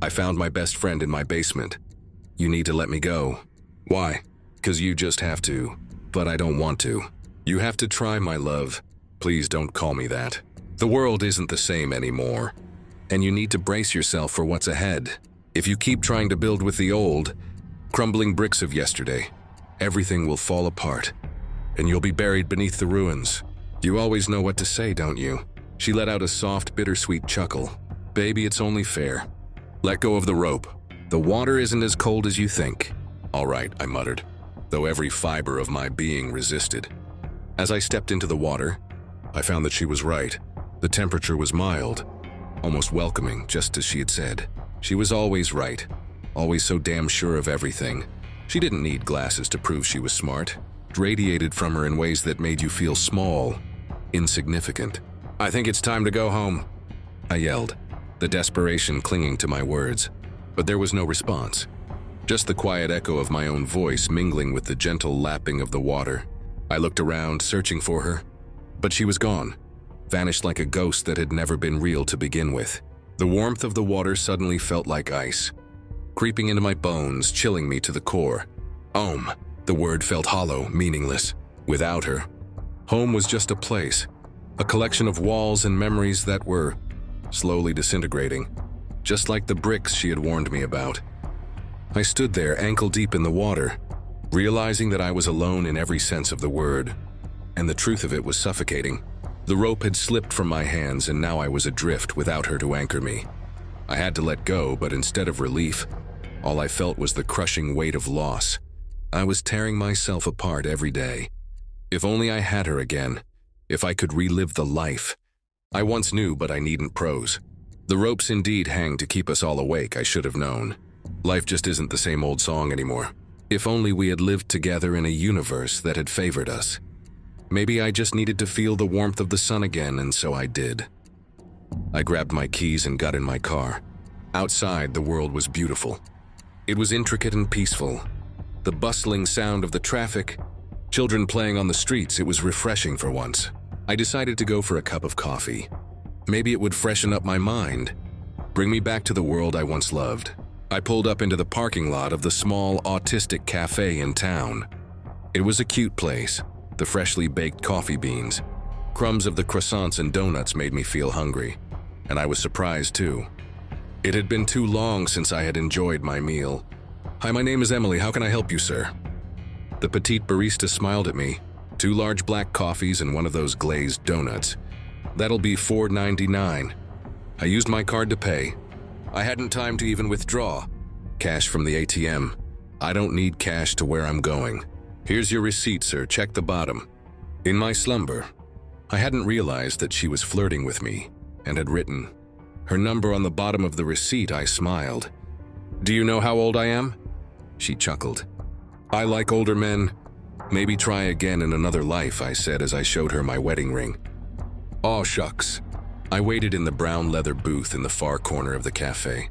I found my best friend in my basement. You need to let me go. Why? 'Cause you just have to. But I don't want to. You have to try, my love. Please don't call me that. The world isn't the same anymore. And you need to brace yourself for what's ahead. If you keep trying to build with the old, crumbling bricks of yesterday, everything will fall apart. And you'll be buried beneath the ruins. You always know what to say, don't you? She let out a soft, bittersweet chuckle. Baby, it's only fair. Let go of the rope. The water isn't as cold as you think. All right, I muttered, though every fiber of my being resisted. As I stepped into the water, I found that she was right. The temperature was mild, almost welcoming, just as she had said. She was always right, always so damn sure of everything. She didn't need glasses to prove she was smart. It radiated from her in ways that made you feel small, insignificant. I think it's time to go home, I yelled, the desperation clinging to my words. But there was no response, just the quiet echo of my own voice mingling with the gentle lapping of the water. I looked around, searching for her, but she was gone, vanished like a ghost that had never been real to begin with. The warmth of the water suddenly felt like ice, creeping into my bones, chilling me to the core. Home. The word felt hollow, meaningless. Without her, home was just a place, a collection of walls and memories that were slowly disintegrating, just like the bricks she had warned me about. I stood there, ankle-deep in the water, realizing that I was alone in every sense of the word, and the truth of it was suffocating. The rope had slipped from my hands, and now I was adrift without her to anchor me. I had to let go, but instead of relief, all I felt was the crushing weight of loss. I was tearing myself apart every day. If only I had her again, if I could relive the life I once knew, but I needn't prose. The ropes indeed hang to keep us all awake, I should have known. Life just isn't the same old song anymore. If only we had lived together in a universe that had favored us. Maybe I just needed to feel the warmth of the sun again, and so I did. I grabbed my keys and got in my car. Outside, the world was beautiful. It was intricate and peaceful. The bustling sound of the traffic, children playing on the streets, it was refreshing for once. I decided to go for a cup of coffee. Maybe it would freshen up my mind, bring me back to the world I once loved. I pulled up into the parking lot of the small autistic cafe in town. It was a cute place, the freshly baked coffee beans. Crumbs of the croissants and donuts made me feel hungry, and I was surprised too. It had been too long since I had enjoyed my meal. Hi, my name is Emily. How can I help you, sir? The petite barista smiled at me. 2 large black coffees and one of those glazed donuts. That'll be $4.99. I used my card to pay. I hadn't time to even withdraw cash from the ATM. I don't need cash to where I'm going. Here's your receipt, sir. Check the bottom. In my slumber, I hadn't realized that she was flirting with me and had written her number on the bottom of the receipt. I smiled. Do you know how old I am? She chuckled. I like older men. Maybe try again in another life, I said as I showed her my wedding ring. Aw, shucks. I waited in the brown leather booth in the far corner of the cafe.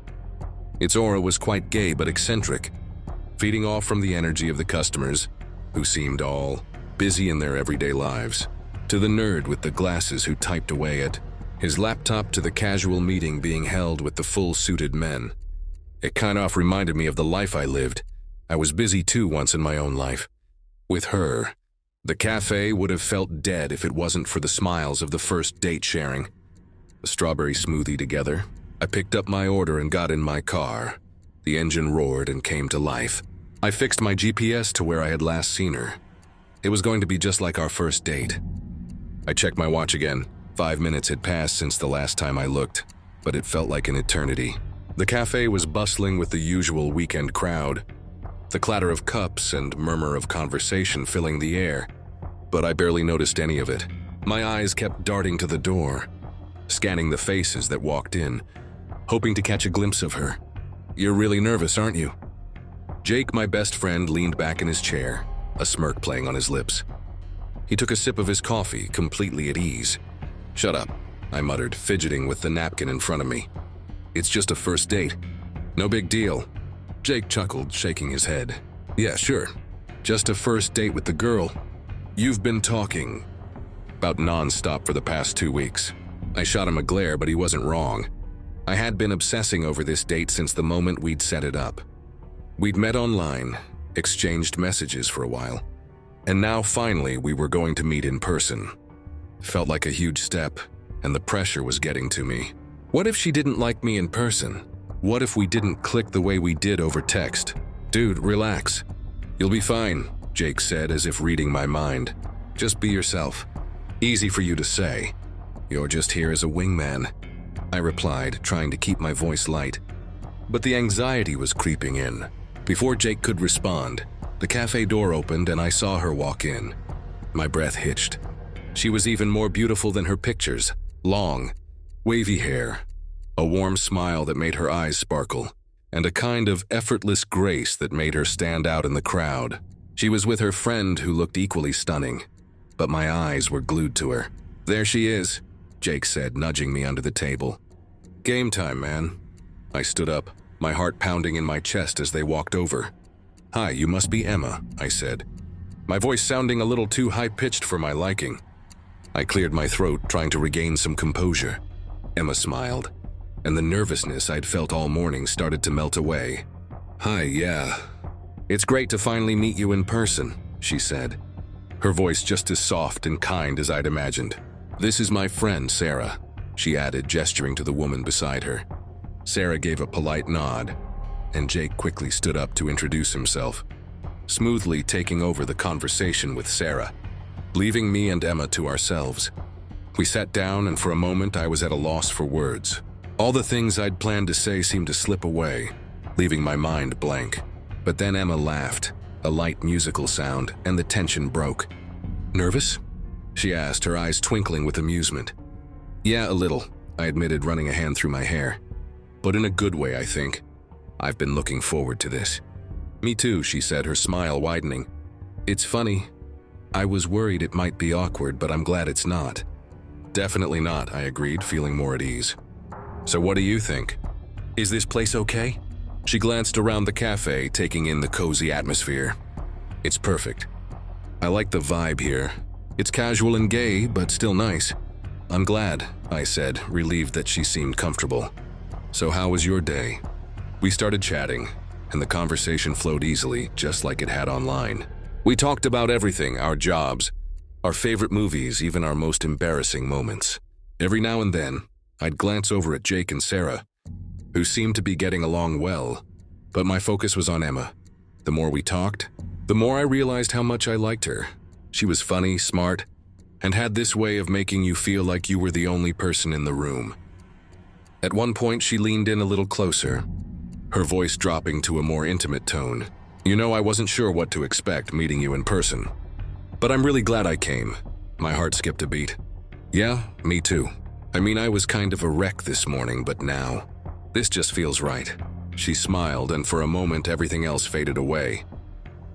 Its aura was quite gay but eccentric, feeding off from the energy of the customers, who seemed all busy in their everyday lives, to the nerd with the glasses who typed away at his laptop, to the casual meeting being held with the full-suited men. It kind of reminded me of the life I lived. I was busy too once in my own life. With her, the cafe would have felt dead if it wasn't for the smiles of the first date sharing. A strawberry smoothie together. I picked up my order and got in my car. The engine roared and came to life. I fixed my GPS to where I had last seen her. It was going to be just like our first date. I checked my watch again. 5 minutes had passed since the last time I looked, but it felt like an eternity. The cafe was bustling with the usual weekend crowd, the clatter of cups and murmur of conversation filling the air, but I barely noticed any of it. My eyes kept darting to the door, scanning the faces that walked in, hoping to catch a glimpse of her. You're really nervous, aren't you? Jake, my best friend, leaned back in his chair, a smirk playing on his lips. He took a sip of his coffee, completely at ease. Shut up, I muttered, fidgeting with the napkin in front of me. It's just a first date. No big deal. Jake chuckled, shaking his head. Yeah, sure. Just a first date with the girl you've been talking about non-stop for the past 2 weeks. I shot him a glare, but he wasn't wrong. I had been obsessing over this date since the moment we'd set it up. We'd met online, exchanged messages for a while, and now finally we were going to meet in person. Felt like a huge step, and the pressure was getting to me. What if she didn't like me in person? What if we didn't click the way we did over text? Dude, relax. You'll be fine, Jake said as if reading my mind. Just be yourself. Easy for you to say. You're just here as a wingman, I replied, trying to keep my voice light. But the anxiety was creeping in. Before Jake could respond, the cafe door opened and I saw her walk in. My breath hitched. She was even more beautiful than her pictures. Long, wavy hair, a warm smile that made her eyes sparkle, and a kind of effortless grace that made her stand out in the crowd. She was with her friend who looked equally stunning, but my eyes were glued to her. There she is, Jake said, nudging me under the table. Game time, man. I stood up, my heart pounding in my chest as they walked over. Hi, you must be Emma, I said, my voice sounding a little too high-pitched for my liking. I cleared my throat, trying to regain some composure. Emma smiled, and the nervousness I'd felt all morning started to melt away. Hi, yeah. It's great to finally meet you in person, she said, her voice just as soft and kind as I'd imagined. This is my friend, Sarah, she added, gesturing to the woman beside her. Sarah gave a polite nod, and Jake quickly stood up to introduce himself, smoothly taking over the conversation with Sarah, leaving me and Emma to ourselves. We sat down, and for a moment I was at a loss for words. All the things I'd planned to say seemed to slip away, leaving my mind blank. But then Emma laughed, a light musical sound, and the tension broke. Nervous? She asked, her eyes twinkling with amusement. Yeah, a little, I admitted, running a hand through my hair. But in a good way, I think. I've been looking forward to this. Me too, she said, her smile widening. It's funny. I was worried it might be awkward, but I'm glad it's not. Definitely not, I agreed, feeling more at ease. So what do you think? Is this place okay? She glanced around the cafe, taking in the cozy atmosphere. It's perfect. I like the vibe here. It's casual and gay, but still nice. I'm glad, I said, relieved that she seemed comfortable. So how was your day? We started chatting, and the conversation flowed easily, just like it had online. We talked about everything, our jobs, our favorite movies, even our most embarrassing moments. Every now and then, I'd glance over at Jake and Sarah, who seemed to be getting along well, but my focus was on Emma. The more we talked, the more I realized how much I liked her. She was funny, smart, and had this way of making you feel like you were the only person in the room. At one point, she leaned in a little closer, her voice dropping to a more intimate tone. You know, I wasn't sure what to expect meeting you in person, but I'm really glad I came. My heart skipped a beat. Yeah, me too. I mean, I was kind of a wreck this morning, but now, this just feels right. She smiled, and for a moment, everything else faded away.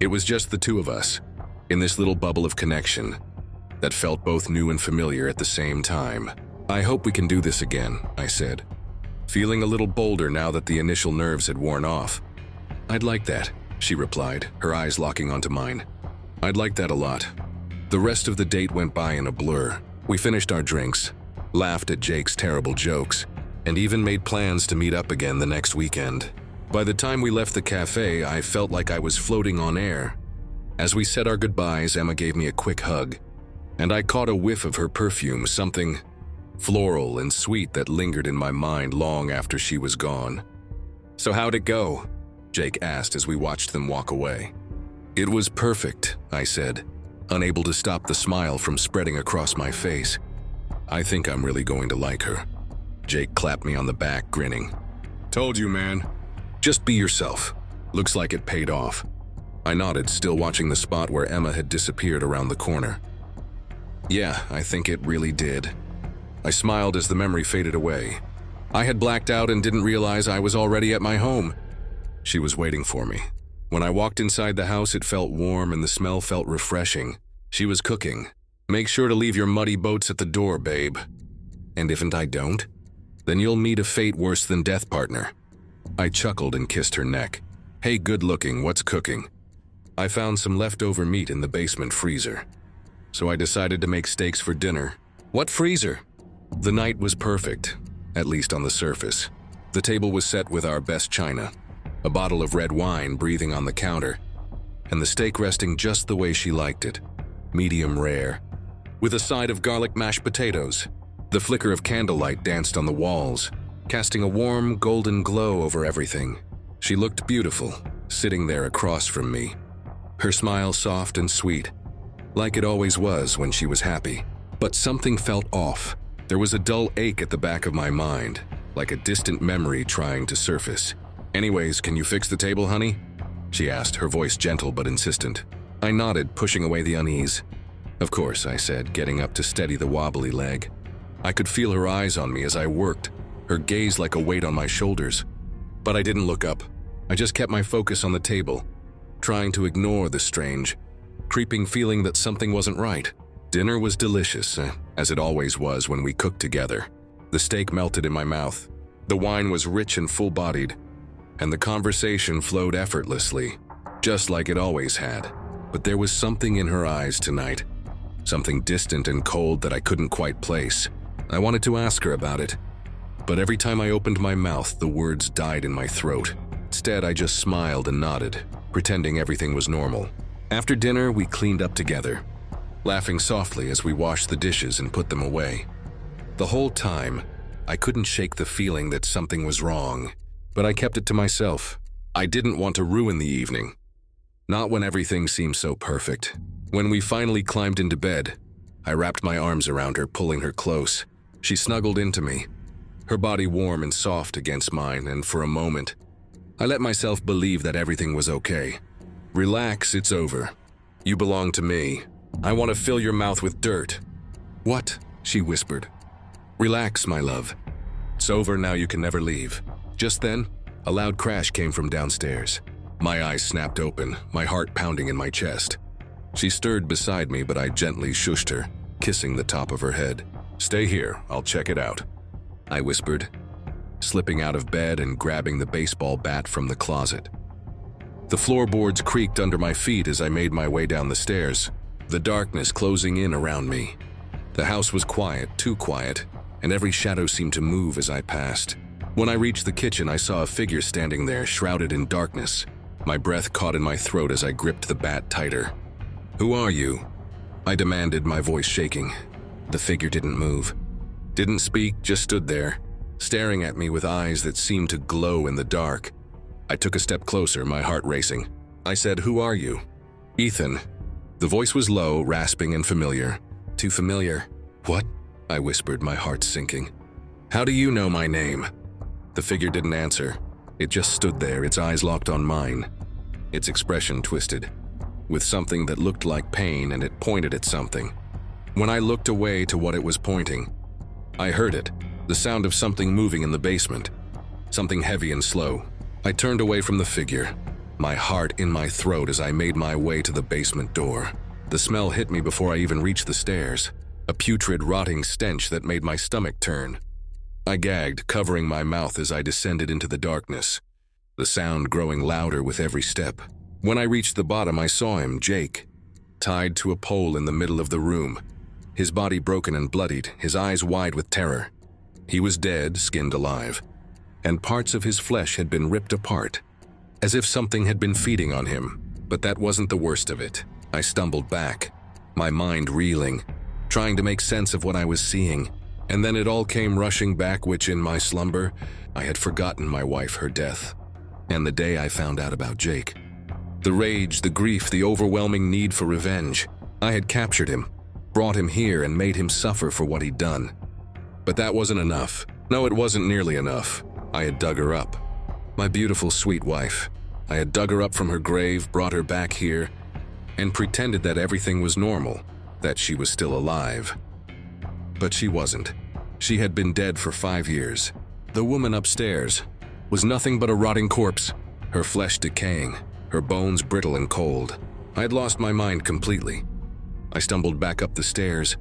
It was just the two of us, in this little bubble of connection that felt both new and familiar at the same time. I hope we can do this again, I said, feeling a little bolder now that the initial nerves had worn off. I'd like that, she replied, her eyes locking onto mine. I'd like that a lot. The rest of the date went by in a blur. We finished our drinks, laughed at Jake's terrible jokes, and even made plans to meet up again the next weekend. By the time we left the cafe, I felt like I was floating on air. As we said our goodbyes, Emma gave me a quick hug, and I caught a whiff of her perfume, something floral and sweet that lingered in my mind long after she was gone. So how'd it go? Jake asked as we watched them walk away. It was perfect, I said, unable to stop the smile from spreading across my face. I think I'm really going to like her. Jake clapped me on the back, grinning. Told you, man. Just be yourself. Looks like it paid off. I nodded, still watching the spot where Emma had disappeared around the corner. Yeah, I think it really did. I smiled as the memory faded away. I had blacked out and didn't realize I was already at my home. She was waiting for me. When I walked inside the house, it felt warm and the smell felt refreshing. She was cooking. Make sure to leave your muddy boats at the door, babe. And if I don't, then you'll meet a fate worse than death, partner. I chuckled and kissed her neck. Hey, good looking, what's cooking? I found some leftover meat in the basement freezer, so I decided to make steaks for dinner. What freezer? The night was perfect, at least on the surface. The table was set with our best china, a bottle of red wine breathing on the counter, and the steak resting just the way she liked it, medium rare, with a side of garlic mashed potatoes. The flicker of candlelight danced on the walls, casting a warm, golden glow over everything. She looked beautiful, sitting there across from me, her smile soft and sweet, like it always was when she was happy. But something felt off. There was a dull ache at the back of my mind, like a distant memory trying to surface. "Anyways, can you fix the table, honey?" she asked, her voice gentle but insistent. I nodded, pushing away the unease. "Of course," I said, getting up to steady the wobbly leg. I could feel her eyes on me as I worked, her gaze like a weight on my shoulders. But I didn't look up. I just kept my focus on the table, trying to ignore the strange, creeping feeling that something wasn't right. Dinner was delicious, as it always was when we cooked together. The steak melted in my mouth, the wine was rich and full-bodied, and the conversation flowed effortlessly, just like it always had. But there was something in her eyes tonight, something distant and cold that I couldn't quite place. I wanted to ask her about it, but every time I opened my mouth, the words died in my throat. Instead, I just smiled and nodded, pretending everything was normal. After dinner, we cleaned up together, laughing softly as we washed the dishes and put them away. The whole time, I couldn't shake the feeling that something was wrong, but I kept it to myself. I didn't want to ruin the evening. Not when everything seemed so perfect. When we finally climbed into bed, I wrapped my arms around her, pulling her close. She snuggled into me, her body warm and soft against mine, and for a moment, I let myself believe that everything was okay. "Relax, it's over. You belong to me. I want to fill your mouth with dirt." "What?" she whispered. "Relax, my love. It's over now, you can never leave." Just then, a loud crash came from downstairs. My eyes snapped open, my heart pounding in my chest. She stirred beside me, but I gently shushed her, kissing the top of her head. "Stay here, I'll check it out," I whispered, slipping out of bed and grabbing the baseball bat from the closet. The floorboards creaked under my feet as I made my way down the stairs, the darkness closing in around me. The house was quiet, too quiet, and every shadow seemed to move as I passed. When I reached the kitchen, I saw a figure standing there, shrouded in darkness. My breath caught in my throat as I gripped the bat tighter. "Who are you?" I demanded, my voice shaking. The figure didn't move, didn't speak, just stood there, staring at me with eyes that seemed to glow in the dark. I took a step closer, my heart racing. I said, "Who are you?" "Ethan." The voice was low, rasping, and familiar. Too familiar. "What?" I whispered, my heart sinking. "How do you know my name?" The figure didn't answer. It just stood there, its eyes locked on mine. Its expression twisted, with something that looked like pain, and it pointed at something. When I looked away to what it was pointing, I heard it, the sound of something moving in the basement. Something heavy and slow. I turned away from the figure, my heart in my throat as I made my way to the basement door. The smell hit me before I even reached the stairs, a putrid, rotting stench that made my stomach turn. I gagged, covering my mouth as I descended into the darkness, the sound growing louder with every step. When I reached the bottom, I saw him, Jake, tied to a pole in the middle of the room, his body broken and bloodied, his eyes wide with terror. He was dead, skinned alive, and parts of his flesh had been ripped apart, as if something had been feeding on him. But that wasn't the worst of it. I stumbled back, my mind reeling, trying to make sense of what I was seeing. And then it all came rushing back, which in my slumber, I had forgotten my wife, her death, and the day I found out about Jake. The rage, the grief, the overwhelming need for revenge. I had captured him, brought him here, and made him suffer for what he'd done. But that wasn't enough. No, it wasn't nearly enough. I had dug her up. My beautiful, sweet wife. I had dug her up from her grave, brought her back here, and pretended that everything was normal, that she was still alive. But she wasn't. She had been dead for 5 years. The woman upstairs was nothing but a rotting corpse, her flesh decaying, her bones brittle and cold. I had lost my mind completely. I stumbled back up the stairs,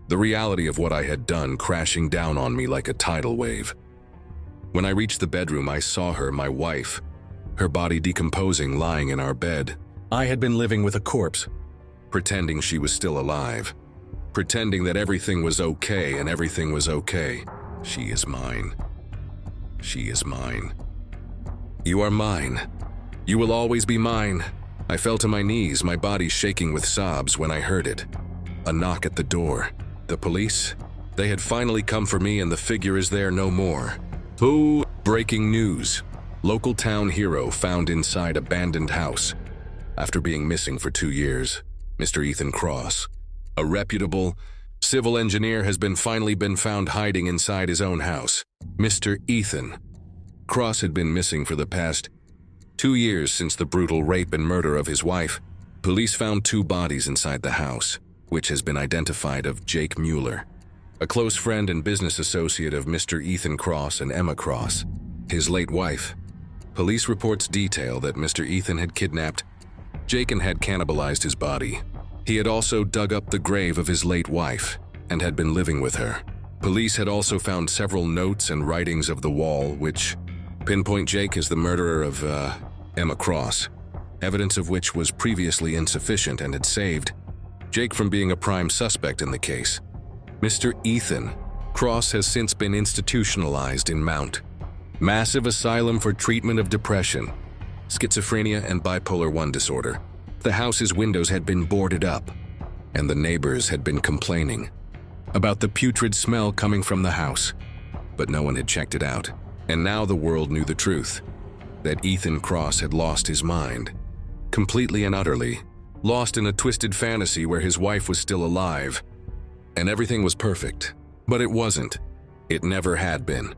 the reality of what I had done crashing down on me like a tidal wave. When I reached the bedroom, I saw her, my wife, her body decomposing, lying in our bed. I had been living with a corpse, pretending she was still alive, pretending that everything was okay and everything was okay. She is mine. She is mine. You are mine. You will always be mine. I fell to my knees, my body shaking with sobs when I heard it. A knock at the door. The police? They had finally come for me and the figure is there no more. Who? Breaking news. Local town hero found inside abandoned house. After being missing for 2 years, Mr. Ethan Cross, a reputable civil engineer, has finally been found hiding inside his own house. Mr. Ethan Cross had been missing for the past 2 years since the brutal rape and murder of his wife. Police found 2 bodies inside the house, which has been identified of Jake Mueller, a close friend and business associate of Mr. Ethan Cross and Emma Cross, his late wife. Police reports detail that Mr. Ethan had kidnapped Jake and had cannibalized his body. He had also dug up the grave of his late wife and had been living with her. Police had also found several notes and writings of the wall which pinpoint Jake as the murderer of Emma Cross, evidence of which was previously insufficient and had saved Jake from being a prime suspect in the case. Mr. Ethan Cross has since been institutionalized in Mount Massive Asylum for treatment of depression, schizophrenia, and bipolar I disorder. The house's windows had been boarded up, and the neighbors had been complaining about the putrid smell coming from the house, but no one had checked it out. And now the world knew the truth, that Ethan Cross had lost his mind, completely and utterly, lost in a twisted fantasy where his wife was still alive, and everything was perfect. But it wasn't. It never had been.